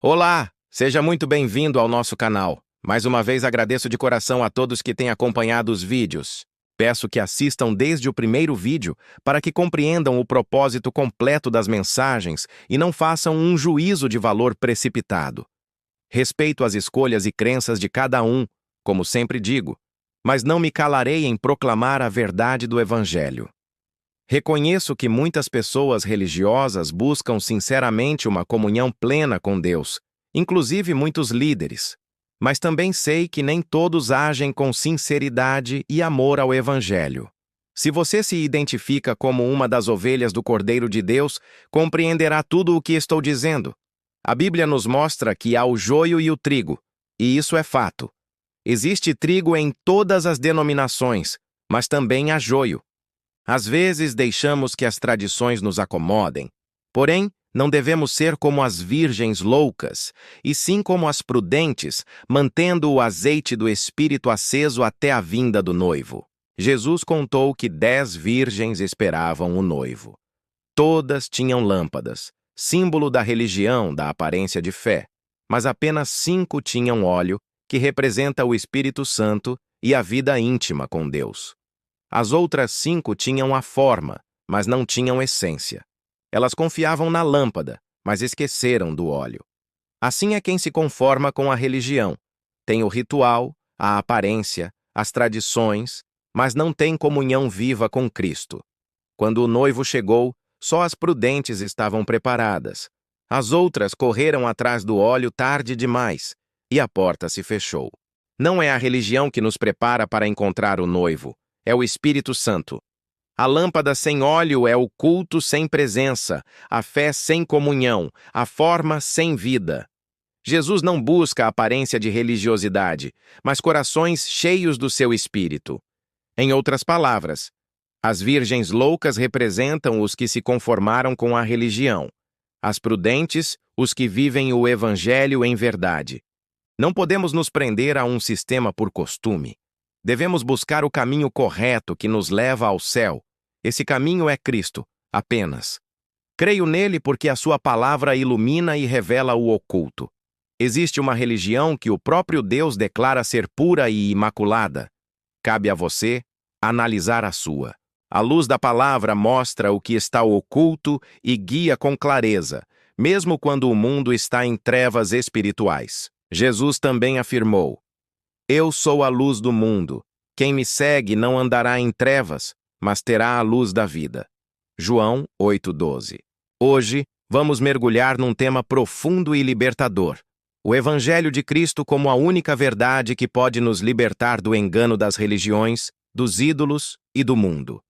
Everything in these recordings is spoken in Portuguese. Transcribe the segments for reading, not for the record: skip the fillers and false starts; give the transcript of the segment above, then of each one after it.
Olá, seja muito bem-vindo ao nosso canal. Mais uma vez agradeço de coração a todos que têm acompanhado os vídeos. Peço que assistam desde o primeiro vídeo para que compreendam o propósito completo das mensagens e não façam um juízo de valor precipitado. Respeito as escolhas e crenças de cada um, como sempre digo, mas não me calarei em proclamar a verdade do Evangelho. Reconheço que muitas pessoas religiosas buscam sinceramente uma comunhão plena com Deus, inclusive muitos líderes. Mas também sei que nem todos agem com sinceridade e amor ao Evangelho. Se você se identifica como uma das ovelhas do Cordeiro de Deus, compreenderá tudo o que estou dizendo. A Bíblia nos mostra que há o joio e o trigo, e isso é fato. Existe trigo em todas as denominações, mas também há joio. Às vezes deixamos que as tradições nos acomodem. Porém, não devemos ser como as virgens loucas, e sim como as prudentes, mantendo o azeite do Espírito aceso até a vinda do noivo. Jesus contou que 10 virgens esperavam o noivo. Todas tinham lâmpadas, símbolo da religião, da aparência de fé, mas apenas 5 tinham óleo, que representa o Espírito Santo e a vida íntima com Deus. As outras 5 tinham a forma, mas não tinham essência. Elas confiavam na lâmpada, mas esqueceram do óleo. Assim é quem se conforma com a religião. Tem o ritual, a aparência, as tradições, mas não tem comunhão viva com Cristo. Quando o noivo chegou, só as prudentes estavam preparadas. As outras correram atrás do óleo tarde demais, e a porta se fechou. Não é a religião que nos prepara para encontrar o noivo, é o Espírito Santo. A lâmpada sem óleo é o culto sem presença, a fé sem comunhão, a forma sem vida. Jesus não busca a aparência de religiosidade, mas corações cheios do seu Espírito. Em outras palavras, as virgens loucas representam os que se conformaram com a religião, as prudentes, os que vivem o Evangelho em verdade. Não podemos nos prender a um sistema por costume. Devemos buscar o caminho correto que nos leva ao céu. Esse caminho é Cristo, apenas. Creio nele porque a sua palavra ilumina e revela o oculto. Existe uma religião que o próprio Deus declara ser pura e imaculada. Cabe a você analisar a sua. A luz da palavra mostra o que está oculto e guia com clareza, mesmo quando o mundo está em trevas espirituais. Jesus também afirmou: Eu sou a luz do mundo. Quem me segue não andará em trevas, mas terá a luz da vida. João 8:12. Hoje, vamos mergulhar num tema profundo e libertador. O Evangelho de Cristo como a única verdade que pode nos libertar do engano das religiões, dos ídolos e do mundo.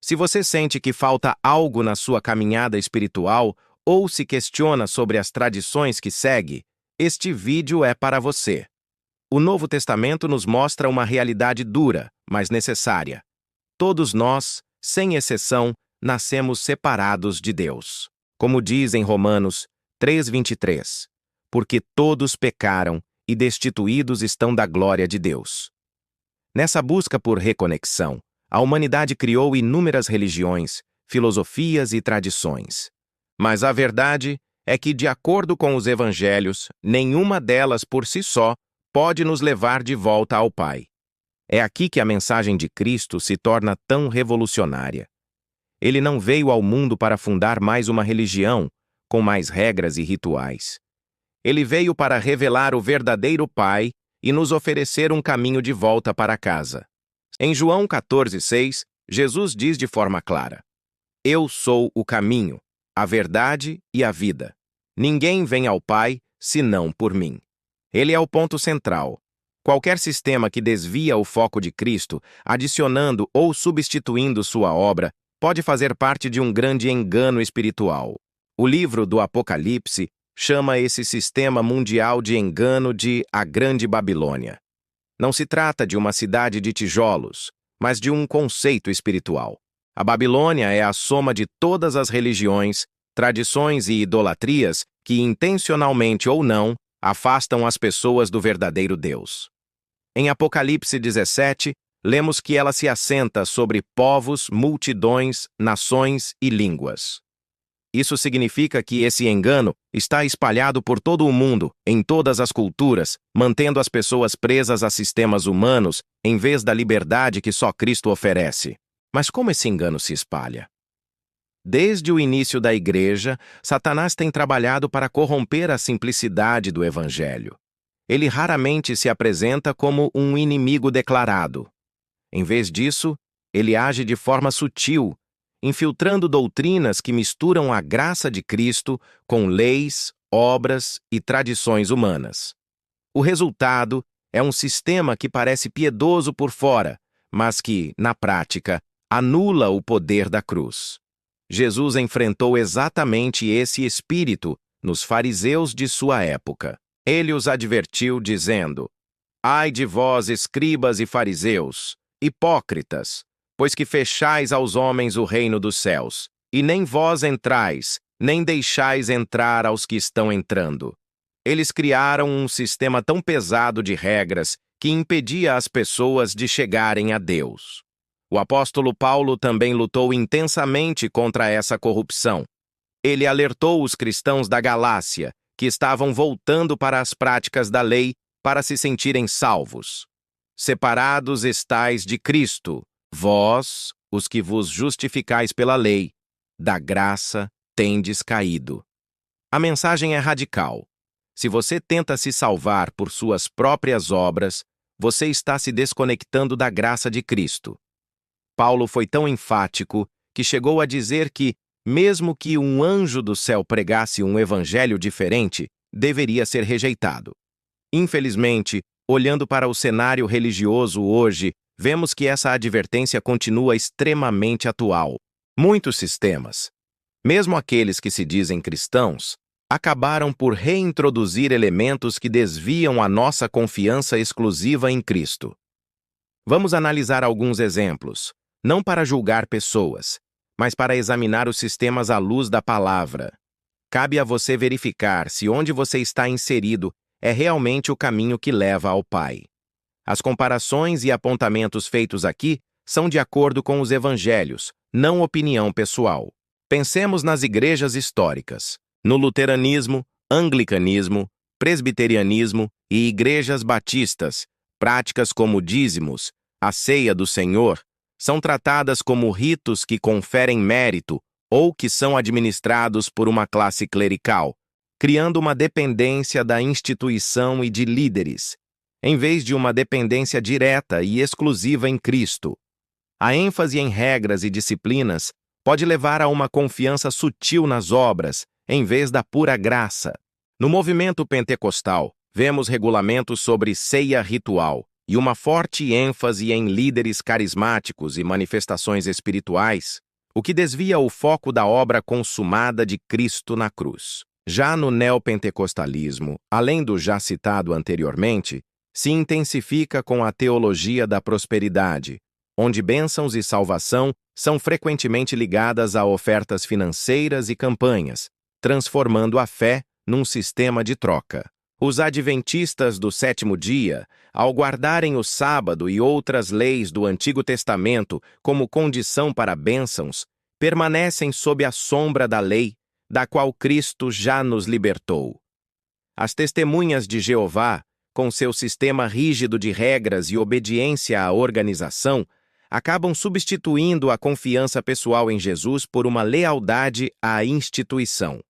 Se você sente que falta algo na sua caminhada espiritual ou se questiona sobre as tradições que segue, este vídeo é para você. O Novo Testamento nos mostra uma realidade dura, mas necessária. Todos nós, sem exceção, nascemos separados de Deus. Como diz em Romanos 3:23, porque todos pecaram e destituídos estão da glória de Deus. Nessa busca por reconexão, a humanidade criou inúmeras religiões, filosofias e tradições. Mas a verdade é que, de acordo com os evangelhos, nenhuma delas por si só pode nos levar de volta ao Pai. É aqui que a mensagem de Cristo se torna tão revolucionária. Ele não veio ao mundo para fundar mais uma religião, com mais regras e rituais. Ele veio para revelar o verdadeiro Pai e nos oferecer um caminho de volta para casa. Em João 14:6, Jesus diz de forma clara: Eu sou o caminho, a verdade e a vida. Ninguém vem ao Pai senão por mim. Ele é o ponto central. Qualquer sistema que desvia o foco de Cristo, adicionando ou substituindo sua obra, pode fazer parte de um grande engano espiritual. O livro do Apocalipse chama esse sistema mundial de engano de a Grande Babilônia. Não se trata de uma cidade de tijolos, mas de um conceito espiritual. A Babilônia é a soma de todas as religiões, tradições e idolatrias que, intencionalmente ou não, afastam as pessoas do verdadeiro Deus. Em Apocalipse 17, lemos que ela se assenta sobre povos, multidões, nações e línguas. Isso significa que esse engano está espalhado por todo o mundo, em todas as culturas, mantendo as pessoas presas a sistemas humanos em vez da liberdade que só Cristo oferece. Mas como esse engano se espalha? Desde o início da Igreja, Satanás tem trabalhado para corromper a simplicidade do Evangelho. Ele raramente se apresenta como um inimigo declarado. Em vez disso, ele age de forma sutil, infiltrando doutrinas que misturam a graça de Cristo com leis, obras e tradições humanas. O resultado é um sistema que parece piedoso por fora, mas que, na prática, anula o poder da cruz. Jesus enfrentou exatamente esse espírito nos fariseus de sua época. Ele os advertiu, dizendo: Ai de vós, escribas e fariseus, hipócritas, pois que fechais aos homens o reino dos céus, e nem vós entrais, nem deixais entrar aos que estão entrando. Eles criaram um sistema tão pesado de regras que impedia as pessoas de chegarem a Deus. O apóstolo Paulo também lutou intensamente contra essa corrupção. Ele alertou os cristãos da Galácia, que estavam voltando para as práticas da lei para se sentirem salvos. Separados estais de Cristo, vós, os que vos justificais pela lei, da graça tendes caído. A mensagem é radical. Se você tenta se salvar por suas próprias obras, você está se desconectando da graça de Cristo. Paulo foi tão enfático que chegou a dizer que, mesmo que um anjo do céu pregasse um evangelho diferente, deveria ser rejeitado. Infelizmente, olhando para o cenário religioso hoje, vemos que essa advertência continua extremamente atual. Muitos sistemas, mesmo aqueles que se dizem cristãos, acabaram por reintroduzir elementos que desviam a nossa confiança exclusiva em Cristo. Vamos analisar alguns exemplos, não para julgar pessoas, mas para examinar os sistemas à luz da palavra. Cabe a você verificar se onde você está inserido é realmente o caminho que leva ao Pai. As comparações e apontamentos feitos aqui são de acordo com os evangelhos, não opinião pessoal. Pensemos nas igrejas históricas, no luteranismo, anglicanismo, presbiterianismo e igrejas batistas. Práticas como dízimos, a ceia do Senhor, são tratadas como ritos que conferem mérito ou que são administrados por uma classe clerical, criando uma dependência da instituição e de líderes, em vez de uma dependência direta e exclusiva em Cristo. A ênfase em regras e disciplinas pode levar a uma confiança sutil nas obras, em vez da pura graça. No movimento pentecostal, vemos regulamentos sobre ceia ritual e uma forte ênfase em líderes carismáticos e manifestações espirituais, o que desvia o foco da obra consumada de Cristo na cruz. Já no neopentecostalismo, além do já citado anteriormente, se intensifica com a teologia da prosperidade, onde bênçãos e salvação são frequentemente ligadas a ofertas financeiras e campanhas, transformando a fé num sistema de troca. Os adventistas do sétimo dia, ao guardarem o sábado e outras leis do Antigo Testamento como condição para bênçãos, permanecem sob a sombra da lei, da qual Cristo já nos libertou. As testemunhas de Jeová, com seu sistema rígido de regras e obediência à organização, acabam substituindo a confiança pessoal em Jesus por uma lealdade à instituição.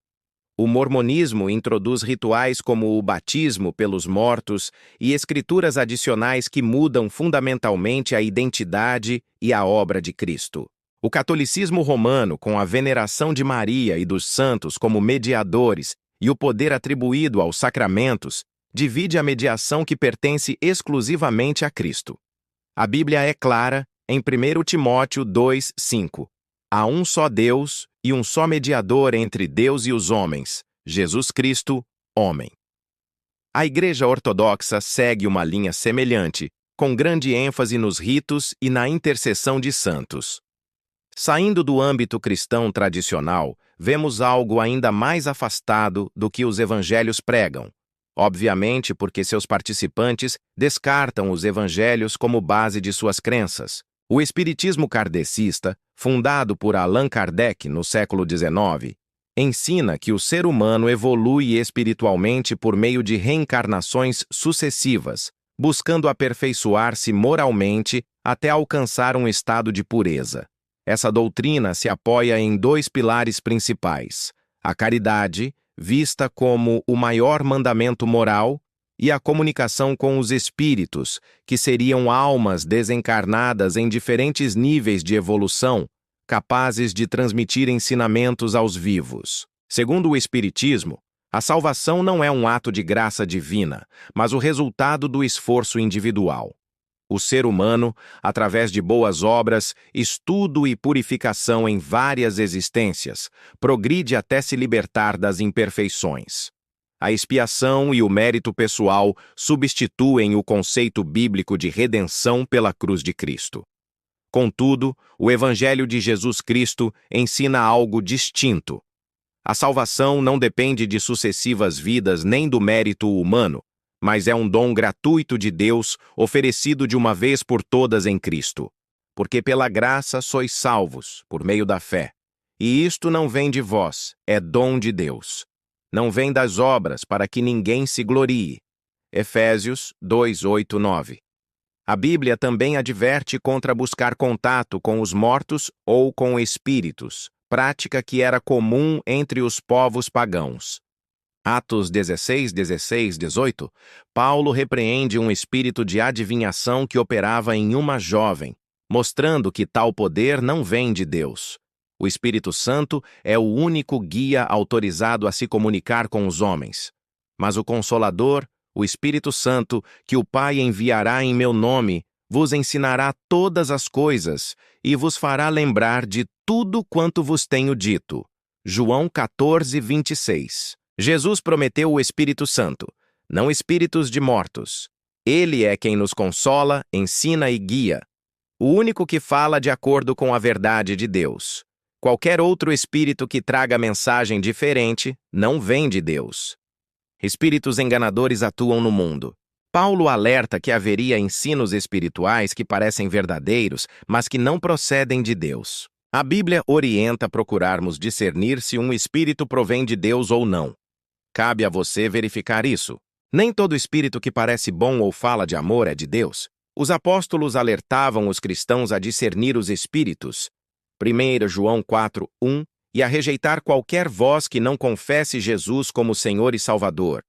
O mormonismo introduz rituais como o batismo pelos mortos e escrituras adicionais que mudam fundamentalmente a identidade e a obra de Cristo. O catolicismo romano, com a veneração de Maria e dos santos como mediadores e o poder atribuído aos sacramentos, divide a mediação que pertence exclusivamente a Cristo. A Bíblia é clara em 1 Timóteo 2:5. Há um só Deus e um só mediador entre Deus e os homens, Jesus Cristo, homem. A Igreja Ortodoxa segue uma linha semelhante, com grande ênfase nos ritos e na intercessão de santos. Saindo do âmbito cristão tradicional, vemos algo ainda mais afastado do que os evangelhos pregam, obviamente porque seus participantes descartam os evangelhos como base de suas crenças. O espiritismo kardecista, fundado por Allan Kardec no século XIX, ensina que o ser humano evolui espiritualmente por meio de reencarnações sucessivas, buscando aperfeiçoar-se moralmente até alcançar um estado de pureza. Essa doutrina se apoia em dois pilares principais: a caridade, vista como o maior mandamento moral, e a comunicação com os espíritos, que seriam almas desencarnadas em diferentes níveis de evolução, capazes de transmitir ensinamentos aos vivos. Segundo o Espiritismo, a salvação não é um ato de graça divina, mas o resultado do esforço individual. O ser humano, através de boas obras, estudo e purificação em várias existências, progride até se libertar das imperfeições. A expiação e o mérito pessoal substituem o conceito bíblico de redenção pela cruz de Cristo. Contudo, o Evangelho de Jesus Cristo ensina algo distinto. A salvação não depende de sucessivas vidas nem do mérito humano, mas é um dom gratuito de Deus oferecido de uma vez por todas em Cristo. Porque pela graça sois salvos, por meio da fé. E isto não vem de vós, é dom de Deus. Não vem das obras para que ninguém se glorie. Efésios 2, 8, 9. A Bíblia também adverte contra buscar contato com os mortos ou com espíritos, prática que era comum entre os povos pagãos. Atos 16, 16, 18, Paulo repreende um espírito de adivinhação que operava em uma jovem, mostrando que tal poder não vem de Deus. O Espírito Santo é o único guia autorizado a se comunicar com os homens. Mas o Consolador, o Espírito Santo, que o Pai enviará em meu nome, vos ensinará todas as coisas e vos fará lembrar de tudo quanto vos tenho dito. João 14, 26. Jesus prometeu o Espírito Santo, não espíritos de mortos. Ele é quem nos consola, ensina e guia. O único que fala de acordo com a verdade de Deus. Qualquer outro espírito que traga mensagem diferente não vem de Deus. Espíritos enganadores atuam no mundo. Paulo alerta que haveria ensinos espirituais que parecem verdadeiros, mas que não procedem de Deus. A Bíblia orienta a procurarmos discernir se um espírito provém de Deus ou não. Cabe a você verificar isso. Nem todo espírito que parece bom ou fala de amor é de Deus. Os apóstolos alertavam os cristãos a discernir os espíritos. 1 João 4, 1, e a rejeitar qualquer voz que não confesse Jesus como Senhor e Salvador.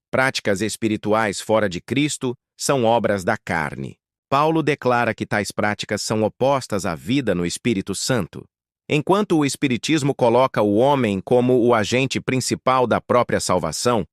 Práticas espirituais fora de Cristo são obras da carne. Paulo declara que tais práticas são opostas à vida no Espírito Santo. Enquanto o Espiritismo coloca o homem como o agente principal da própria salvação,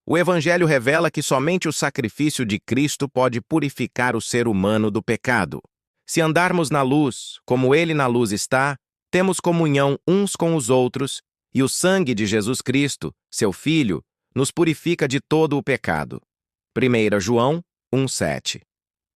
o Evangelho revela que somente o sacrifício de Cristo pode purificar o ser humano do pecado. Se andarmos na luz, como Ele na luz está, temos comunhão uns com os outros, e o sangue de Jesus Cristo, seu Filho, nos purifica de todo o pecado. 1 João 1,7.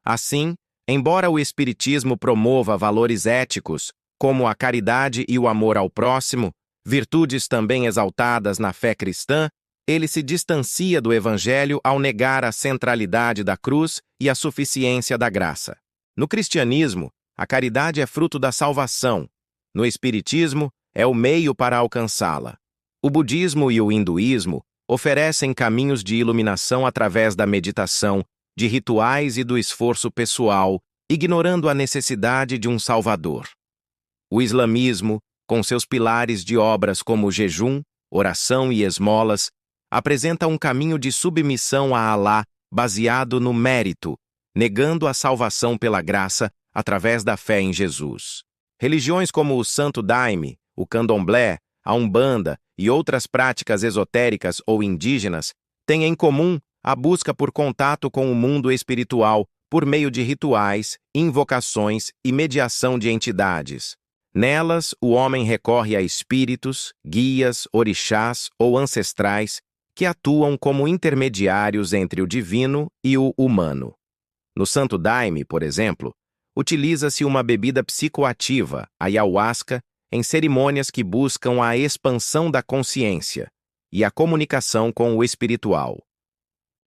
Assim, embora o Espiritismo promova valores éticos, como a caridade e o amor ao próximo, virtudes também exaltadas na fé cristã, ele se distancia do Evangelho ao negar a centralidade da cruz e a suficiência da graça. No cristianismo, a caridade é fruto da salvação. No espiritismo, é o meio para alcançá-la. O budismo e o hinduísmo oferecem caminhos de iluminação através da meditação, de rituais e do esforço pessoal, ignorando a necessidade de um salvador. O islamismo, com seus pilares de obras como jejum, oração e esmolas, apresenta um caminho de submissão a Alá baseado no mérito, negando a salvação pela graça através da fé em Jesus. Religiões como o Santo Daime, o Candomblé, a Umbanda e outras práticas esotéricas ou indígenas têm em comum a busca por contato com o mundo espiritual por meio de rituais, invocações e mediação de entidades. Nelas, o homem recorre a espíritos, guias, orixás ou ancestrais que atuam como intermediários entre o divino e o humano. No Santo Daime, por exemplo, utiliza-se uma bebida psicoativa, a ayahuasca, em cerimônias que buscam a expansão da consciência e a comunicação com o espiritual.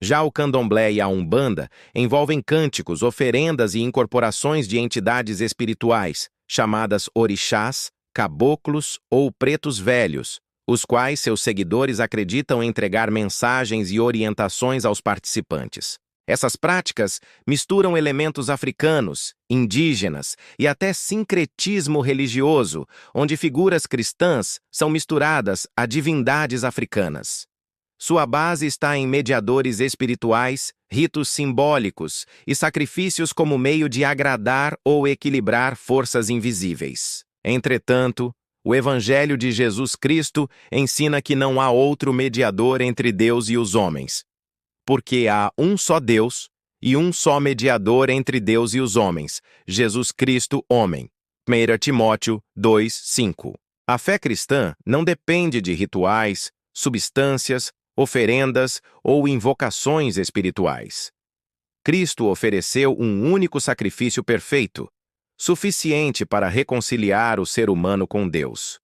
Já o candomblé e a umbanda envolvem cânticos, oferendas e incorporações de entidades espirituais, chamadas orixás, caboclos ou pretos velhos, os quais seus seguidores acreditam entregar mensagens e orientações aos participantes. Essas práticas misturam elementos africanos, indígenas e até sincretismo religioso, onde figuras cristãs são misturadas a divindades africanas. Sua base está em mediadores espirituais, ritos simbólicos e sacrifícios como meio de agradar ou equilibrar forças invisíveis. Entretanto, o Evangelho de Jesus Cristo ensina que não há outro mediador entre Deus e os homens, porque há um só Deus e um só mediador entre Deus e os homens, Jesus Cristo, homem. 1 Timóteo 2:5. A fé cristã não depende de rituais, substâncias, oferendas ou invocações espirituais. Cristo ofereceu um único sacrifício perfeito, suficiente para reconciliar o ser humano com Deus.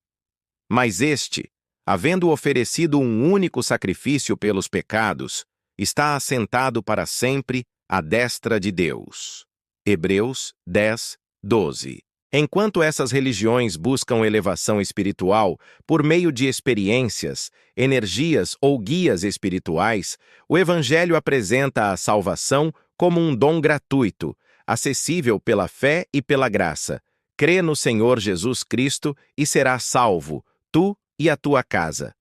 Mas este, havendo oferecido um único sacrifício pelos pecados, está assentado para sempre à destra de Deus. Hebreus 10:12. Enquanto essas religiões buscam elevação espiritual por meio de experiências, energias ou guias espirituais, o Evangelho apresenta a salvação como um dom gratuito, acessível pela fé e pela graça. Crê no Senhor Jesus Cristo e serás salvo, tu e a tua casa.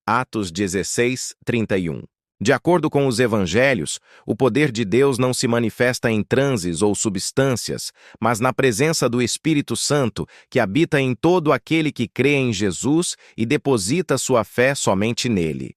Atos 16:31. De acordo com os evangelhos, o poder de Deus não se manifesta em transes ou substâncias, mas na presença do Espírito Santo, que habita em todo aquele que crê em Jesus e deposita sua fé somente nele.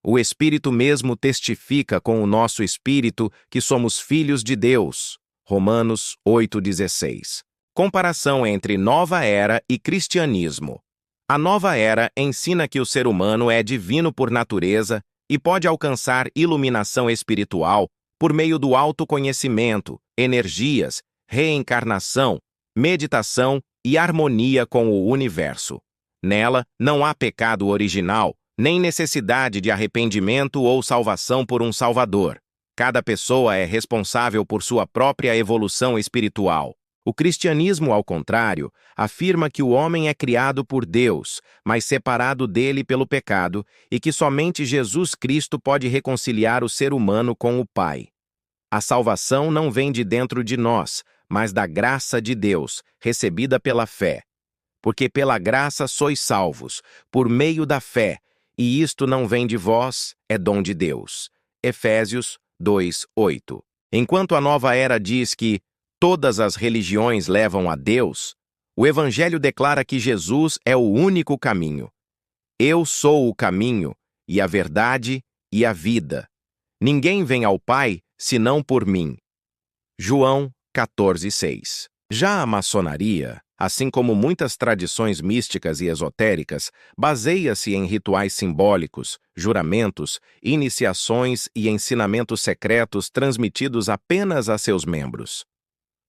O Espírito mesmo testifica com o nosso espírito que somos filhos de Deus. Romanos 8:16. Comparação entre Nova Era e Cristianismo. A Nova Era ensina que o ser humano é divino por natureza e pode alcançar iluminação espiritual por meio do autoconhecimento, energias, reencarnação, meditação e harmonia com o universo. Nela, não há pecado original, nem necessidade de arrependimento ou salvação por um Salvador. Cada pessoa é responsável por sua própria evolução espiritual. O cristianismo, ao contrário, afirma que o homem é criado por Deus, mas separado dele pelo pecado, e que somente Jesus Cristo pode reconciliar o ser humano com o Pai. A salvação não vem de dentro de nós, mas da graça de Deus, recebida pela fé. Porque pela graça sois salvos, por meio da fé, e isto não vem de vós, é dom de Deus. Efésios 2:8. Enquanto a Nova Era diz que todas as religiões levam a Deus, o Evangelho declara que Jesus é o único caminho. Eu sou o caminho, e a verdade, e a vida. Ninguém vem ao Pai, senão por mim. João 14:6. Já a maçonaria, assim como muitas tradições místicas e esotéricas, baseia-se em rituais simbólicos, juramentos, iniciações e ensinamentos secretos transmitidos apenas a seus membros.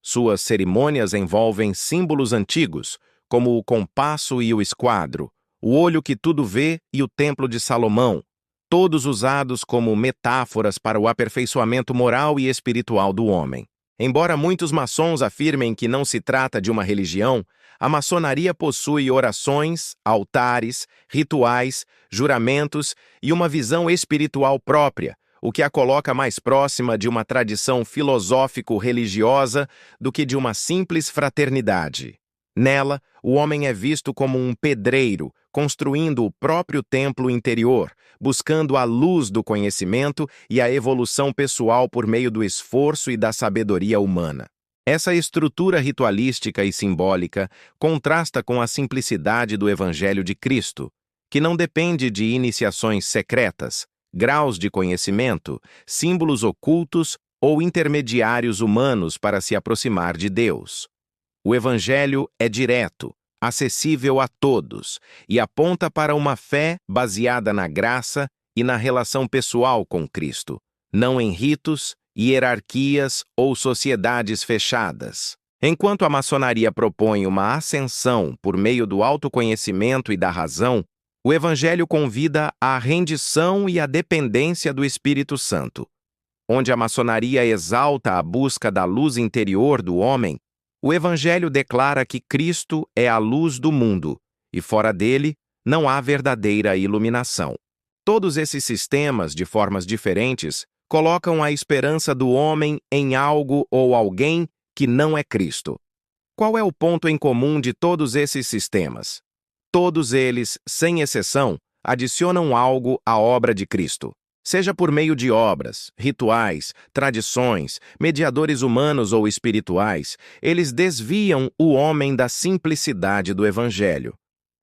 Suas cerimônias envolvem símbolos antigos, como o compasso e o esquadro, o olho que tudo vê e o templo de Salomão, todos usados como metáforas para o aperfeiçoamento moral e espiritual do homem. Embora muitos maçons afirmem que não se trata de uma religião, a maçonaria possui orações, altares, rituais, juramentos e uma visão espiritual própria, o que a coloca mais próxima de uma tradição filosófico-religiosa do que de uma simples fraternidade. Nela, o homem é visto como um pedreiro, construindo o próprio templo interior, buscando a luz do conhecimento e a evolução pessoal por meio do esforço e da sabedoria humana. Essa estrutura ritualística e simbólica contrasta com a simplicidade do Evangelho de Cristo, que não depende de iniciações secretas, graus de conhecimento, símbolos ocultos ou intermediários humanos para se aproximar de Deus. O Evangelho é direto, acessível a todos e aponta para uma fé baseada na graça e na relação pessoal com Cristo, não em ritos, hierarquias ou sociedades fechadas. Enquanto a maçonaria propõe uma ascensão por meio do autoconhecimento e da razão, o Evangelho convida à rendição e à dependência do Espírito Santo. Onde a maçonaria exalta a busca da luz interior do homem, o Evangelho declara que Cristo é a luz do mundo, e fora dele não há verdadeira iluminação. Todos esses sistemas, de formas diferentes, colocam a esperança do homem em algo ou alguém que não é Cristo. Qual é o ponto em comum de todos esses sistemas? Todos eles, sem exceção, adicionam algo à obra de Cristo. Seja por meio de obras, rituais, tradições, mediadores humanos ou espirituais, eles desviam o homem da simplicidade do Evangelho.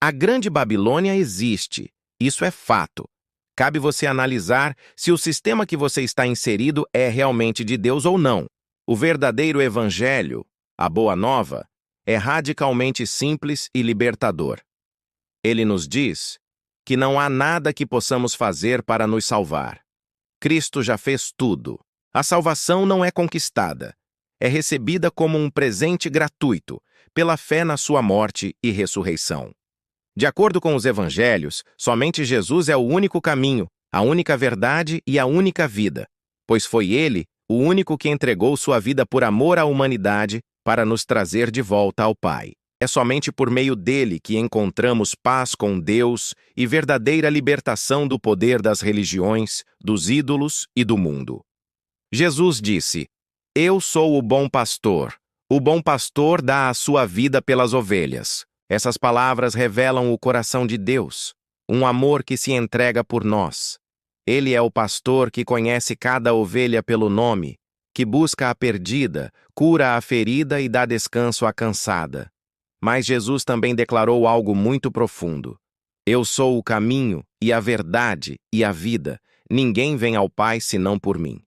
A Grande Babilônia existe, isso é fato. Cabe você analisar se o sistema que você está inserido é realmente de Deus ou não. O verdadeiro Evangelho, a Boa Nova, é radicalmente simples e libertador. Ele nos diz que não há nada que possamos fazer para nos salvar. Cristo já fez tudo. A salvação não é conquistada. É recebida como um presente gratuito, pela fé na sua morte e ressurreição. De acordo com os evangelhos, somente Jesus é o único caminho, a única verdade e a única vida, pois foi ele o único que entregou sua vida por amor à humanidade para nos trazer de volta ao Pai. É somente por meio dele que encontramos paz com Deus e verdadeira libertação do poder das religiões, dos ídolos e do mundo. Jesus disse: "Eu sou o bom pastor. O bom pastor dá a sua vida pelas ovelhas." Essas palavras revelam o coração de Deus, um amor que se entrega por nós. Ele é o pastor que conhece cada ovelha pelo nome, que busca a perdida, cura a ferida e dá descanso à cansada. Mas Jesus também declarou algo muito profundo. Eu sou o caminho, e a verdade, e a vida. Ninguém vem ao Pai senão por mim.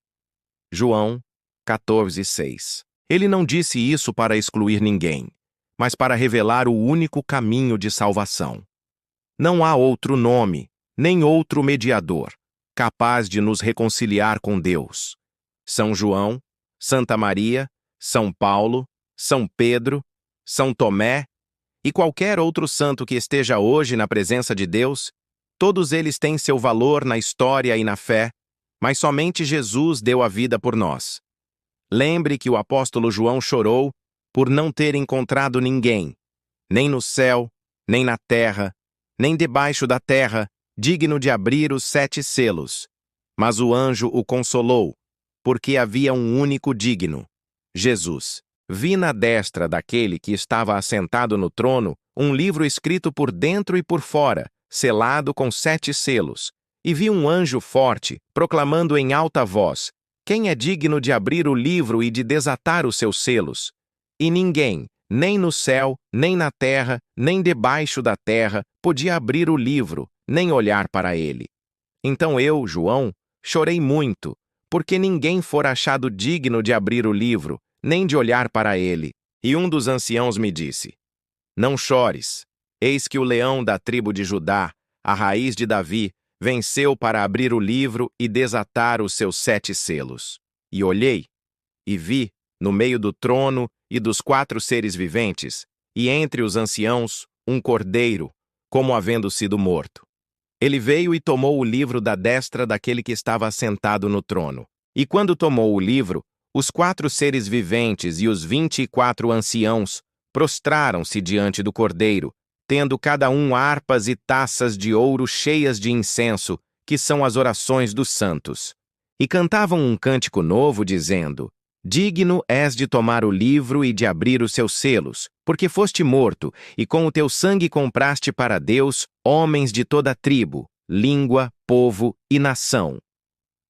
João 14:6. Ele não disse isso para excluir ninguém, mas para revelar o único caminho de salvação. Não há outro nome, nem outro mediador, capaz de nos reconciliar com Deus. São João, Santa Maria, São Paulo, São Pedro, São Tomé e qualquer outro santo que esteja hoje na presença de Deus, todos eles têm seu valor na história e na fé, mas somente Jesus deu a vida por nós. Lembre que o apóstolo João chorou por não ter encontrado ninguém, nem no céu, nem na terra, nem debaixo da terra, digno de abrir os 7 selos. Mas o anjo o consolou, porque havia um único digno, Jesus. Vi na destra daquele que estava assentado no trono um livro escrito por dentro e por fora, selado com 7 selos. E vi um anjo forte, proclamando em alta voz: "Quem é digno de abrir o livro e de desatar os seus selos?" E ninguém, nem no céu, nem na terra, nem debaixo da terra, podia abrir o livro, nem olhar para ele. Então eu, João, chorei muito, porque ninguém fora achado digno de abrir o livro, nem de olhar para ele. E um dos anciãos me disse: "Não chores. Eis que o leão da tribo de Judá, a raiz de Davi, venceu para abrir o livro e desatar os seus 7 selos." E olhei, e vi, no meio do trono e dos 4 seres viventes, e entre os anciãos, um cordeiro, como havendo sido morto. Ele veio e tomou o livro da destra daquele que estava assentado no trono. E quando tomou o livro, os 4 seres viventes e os 24 anciãos prostraram-se diante do cordeiro, tendo cada um harpas e taças de ouro cheias de incenso, que são as orações dos santos. E cantavam um cântico novo, dizendo: "Digno és de tomar o livro e de abrir os seus selos, porque foste morto, e com o teu sangue compraste para Deus homens de toda tribo, língua, povo e nação."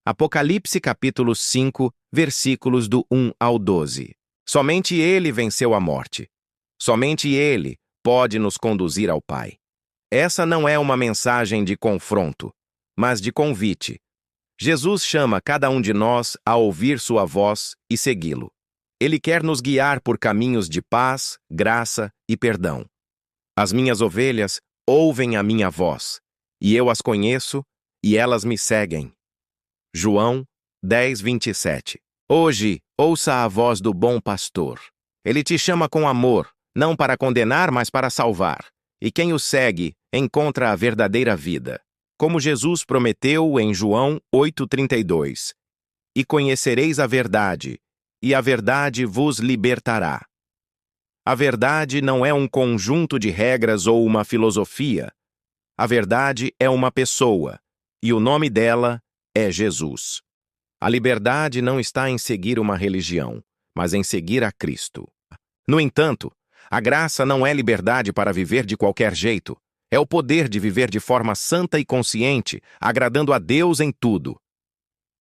Apocalipse capítulo 5, versículos do 1 ao 12. Somente ele venceu a morte. Somente ele pode nos conduzir ao Pai. Essa não é uma mensagem de confronto, mas de convite. Jesus chama cada um de nós a ouvir sua voz e segui-lo. Ele quer nos guiar por caminhos de paz, graça e perdão. As minhas ovelhas ouvem a minha voz, e eu as conheço, e elas me seguem. João 10:27. Hoje, ouça a voz do bom pastor. Ele te chama com amor, não para condenar, mas para salvar. E quem o segue, encontra a verdadeira vida. Como Jesus prometeu em João 8:32. E conhecereis a verdade, e a verdade vos libertará. A verdade não é um conjunto de regras ou uma filosofia. A verdade é uma pessoa, e o nome dela é Jesus. A liberdade não está em seguir uma religião, mas em seguir a Cristo. No entanto, a graça não é liberdade para viver de qualquer jeito. É o poder de viver de forma santa e consciente, agradando a Deus em tudo.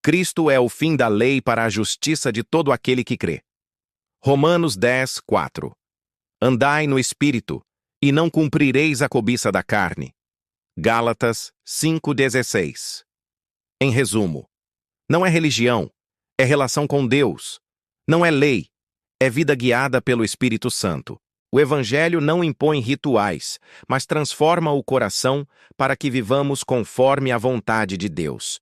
Cristo é o fim da lei para a justiça de todo aquele que crê. Romanos 10, 4. Andai no Espírito, e não cumprireis a cobiça da carne. Gálatas 5,16. Em resumo, não é religião, é relação com Deus. Não é lei, é vida guiada pelo Espírito Santo. O Evangelho não impõe rituais, mas transforma o coração para que vivamos conforme a vontade de Deus.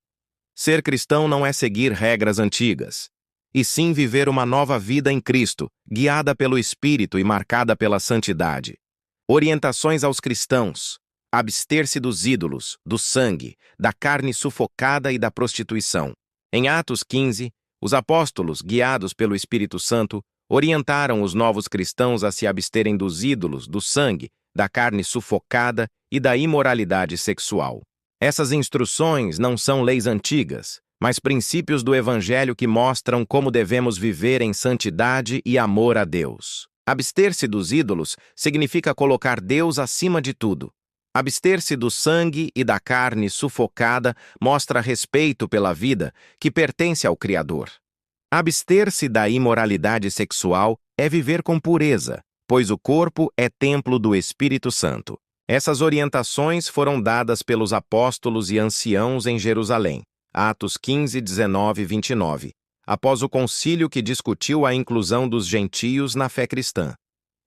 Ser cristão não é seguir regras antigas, e sim viver uma nova vida em Cristo, guiada pelo Espírito e marcada pela santidade. Orientações aos cristãos: abster-se dos ídolos, do sangue, da carne sufocada e da prostituição. Em Atos 15, os apóstolos, guiados pelo Espírito Santo, orientaram os novos cristãos a se absterem dos ídolos, do sangue, da carne sufocada e da imoralidade sexual. Essas instruções não são leis antigas, mas princípios do Evangelho que mostram como devemos viver em santidade e amor a Deus. Abster-se dos ídolos significa colocar Deus acima de tudo. Abster-se do sangue e da carne sufocada mostra respeito pela vida que pertence ao Criador. Abster-se da imoralidade sexual é viver com pureza, pois o corpo é templo do Espírito Santo. Essas orientações foram dadas pelos apóstolos e anciãos em Jerusalém, Atos 15, 19 e 29, após o concílio que discutiu a inclusão dos gentios na fé cristã.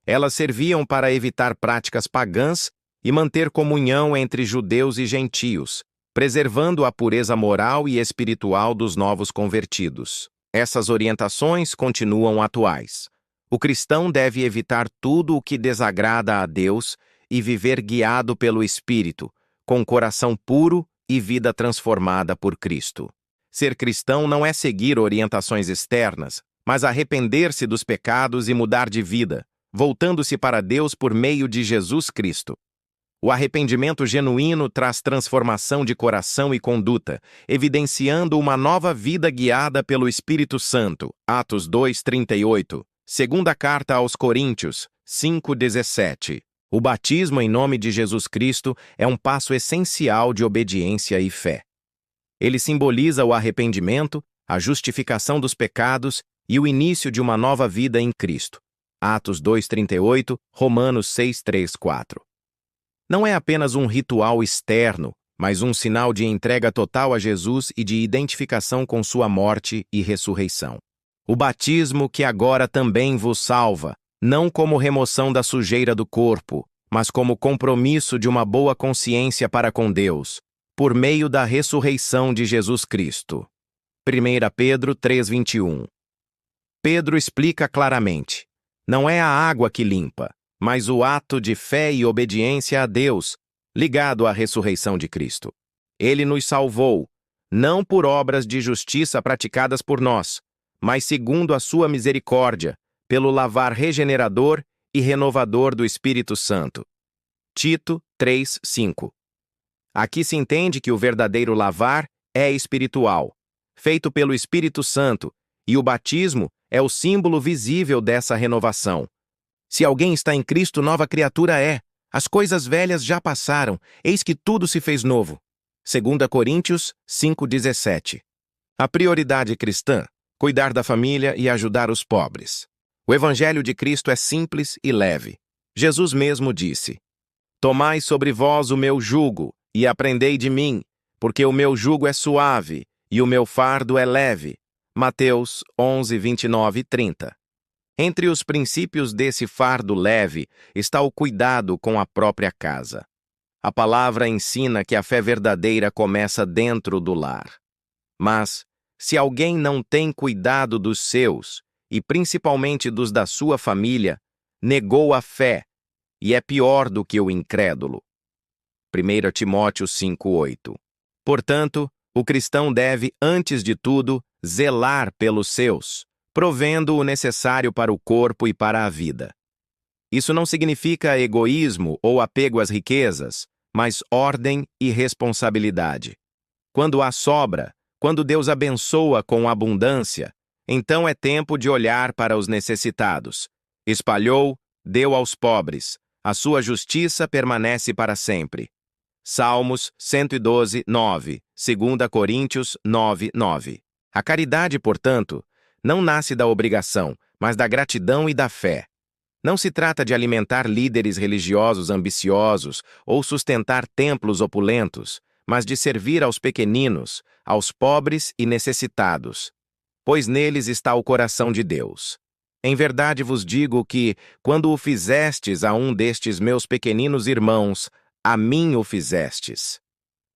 Elas serviam para evitar práticas pagãs e manter comunhão entre judeus e gentios, preservando a pureza moral e espiritual dos novos convertidos. Essas orientações continuam atuais. O cristão deve evitar tudo o que desagrada a Deus e viver guiado pelo Espírito, com coração puro e vida transformada por Cristo. Ser cristão não é seguir orientações externas, mas arrepender-se dos pecados e mudar de vida, voltando-se para Deus por meio de Jesus Cristo. O arrependimento genuíno traz transformação de coração e conduta, evidenciando uma nova vida guiada pelo Espírito Santo. Atos 2:38, segunda carta aos Coríntios 5:17. O batismo em nome de Jesus Cristo é um passo essencial de obediência e fé. Ele simboliza o arrependimento, a justificação dos pecados e o início de uma nova vida em Cristo. Atos 2:38, Romanos 6:3-4. Não é apenas um ritual externo, mas um sinal de entrega total a Jesus e de identificação com sua morte e ressurreição. O batismo que agora também vos salva, não como remoção da sujeira do corpo, mas como compromisso de uma boa consciência para com Deus, por meio da ressurreição de Jesus Cristo. 1 Pedro 3:21. Pedro explica claramente: não é a água que limpa, mas o ato de fé e obediência a Deus, ligado à ressurreição de Cristo. Ele nos salvou, não por obras de justiça praticadas por nós, mas segundo a sua misericórdia, pelo lavar regenerador e renovador do Espírito Santo. Tito 3:5. Aqui se entende que o verdadeiro lavar é espiritual, feito pelo Espírito Santo, e o batismo é o símbolo visível dessa renovação. Se alguém está em Cristo, nova criatura é. As coisas velhas já passaram, eis que tudo se fez novo. 2 Coríntios 5:17. A prioridade cristã: cuidar da família e ajudar os pobres. O Evangelho de Cristo é simples e leve. Jesus mesmo disse: tomai sobre vós o meu jugo e aprendei de mim, porque o meu jugo é suave e o meu fardo é leve. Mateus 11:29-30. Entre os princípios desse fardo leve está o cuidado com a própria casa. A palavra ensina que a fé verdadeira começa dentro do lar. Mas, se alguém não tem cuidado dos seus, e principalmente dos da sua família, negou a fé, e é pior do que o incrédulo. 1 Timóteo 5:8. Portanto, o cristão deve, antes de tudo, zelar pelos seus, provendo o necessário para o corpo e para a vida. Isso não significa egoísmo ou apego às riquezas, mas ordem e responsabilidade. Quando há sobra, quando Deus abençoa com abundância, então é tempo de olhar para os necessitados. Espalhou, deu aos pobres. A sua justiça permanece para sempre. Salmos 112, 9, 2 Coríntios 9, 9. A caridade, portanto, não nasce da obrigação, mas da gratidão e da fé. Não se trata de alimentar líderes religiosos ambiciosos ou sustentar templos opulentos, mas de servir aos pequeninos, aos pobres e necessitados, pois neles está o coração de Deus. Em verdade vos digo que, quando o fizestes a um destes meus pequeninos irmãos, a mim o fizestes.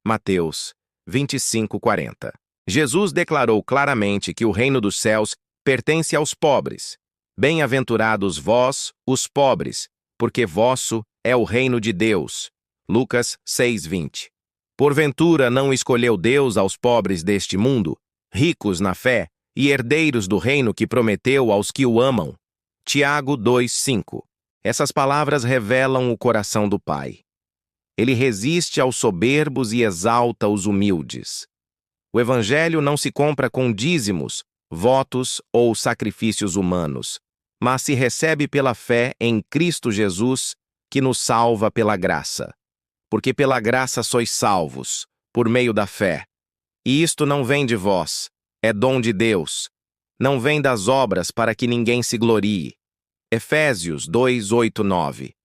Mateus 25, 40. Jesus declarou claramente que o reino dos céus pertence aos pobres. Bem-aventurados vós, os pobres, porque vosso é o reino de Deus. Lucas 6:20. Porventura não escolheu Deus aos pobres deste mundo, ricos na fé e herdeiros do reino que prometeu aos que o amam? Tiago 2:5. Essas palavras revelam o coração do Pai. Ele resiste aos soberbos e exalta os humildes. O Evangelho não se compra com dízimos, votos ou sacrifícios humanos, mas se recebe pela fé em Cristo Jesus, que nos salva pela graça. Porque pela graça sois salvos, por meio da fé. E isto não vem de vós, é dom de Deus. Não vem das obras para que ninguém se glorie. Efésios 2, 8, 9.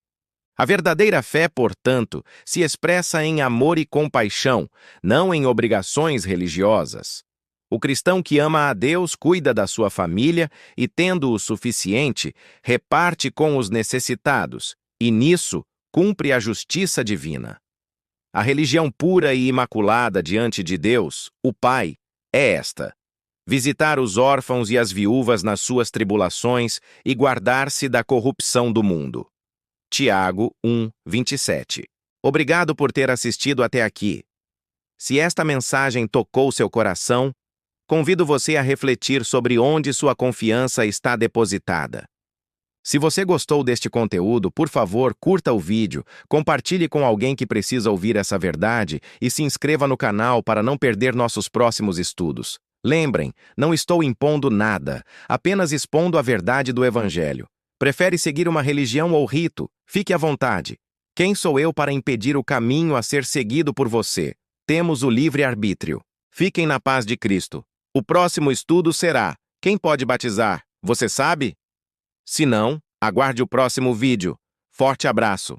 A verdadeira fé, portanto, se expressa em amor e compaixão, não em obrigações religiosas. O cristão que ama a Deus cuida da sua família e, tendo o suficiente, reparte com os necessitados, e nisso cumpre a justiça divina. A religião pura e imaculada diante de Deus, o Pai, é esta: visitar os órfãos e as viúvas nas suas tribulações e guardar-se da corrupção do mundo. Tiago 1, 27. Obrigado por ter assistido até aqui. Se esta mensagem tocou seu coração, convido você a refletir sobre onde sua confiança está depositada. Se você gostou deste conteúdo, por favor, curta o vídeo, compartilhe com alguém que precisa ouvir essa verdade e se inscreva no canal para não perder nossos próximos estudos. Lembrem, não estou impondo nada, apenas expondo a verdade do Evangelho. Prefere seguir uma religião ou rito? Fique à vontade. Quem sou eu para impedir o caminho a ser seguido por você? Temos o livre-arbítrio. Fiquem na paz de Cristo. O próximo estudo será: quem pode batizar? Você sabe? Se não, aguarde o próximo vídeo. Forte abraço!